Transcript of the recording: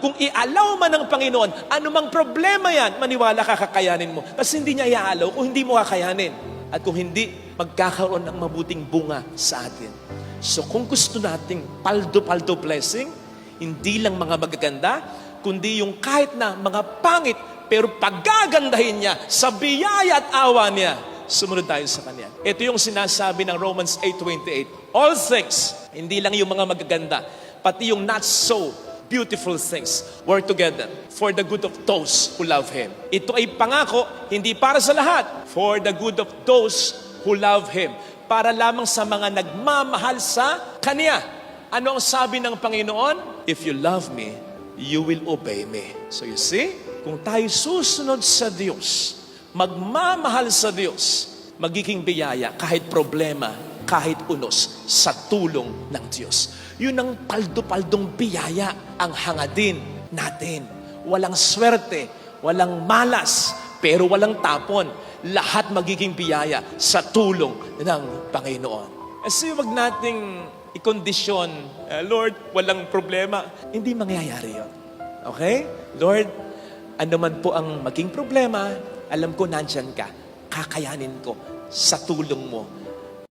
Kung i-allow man ng Panginoon, anumang problema yan, maniwala ka, kakayanin mo. Kasi hindi niya i-allow kung hindi mo kakayanin. At kung hindi, magkakaroon ng mabuting bunga sa atin. So kung gusto nating paldo-paldo blessing, hindi lang mga magaganda, kundi yung kahit na mga pangit, pero paggagandahin niya sa biyaya at awa niya, sumunod tayo sa Kanya. Ito yung sinasabi ng Romans 8:28. All things, hindi lang yung mga magaganda, pati yung not so beautiful things work together for the good of those who love Him. Ito ay pangako, hindi para sa lahat. For the good of those who love Him. Para lamang sa mga nagmamahal sa Kanya. Ano ang sabi ng Panginoon? If you love me, you will obey me. So you see, kung tayo susunod sa Diyos, magmamahal sa Diyos, magiging biyaya kahit problema, kahit unos sa tulong ng Diyos. Yun ang paldo-paldong biyaya ang hangadin natin. Walang swerte, walang malas, pero walang tapon. Lahat magiging biyaya sa tulong ng Panginoon. Kasi wag nating ikondisyon, Lord, walang problema. Hindi mangyayari yun. Okay? Lord, ano man po ang maging problema, alam ko nandyan ka. Kakayanin ko sa tulong mo.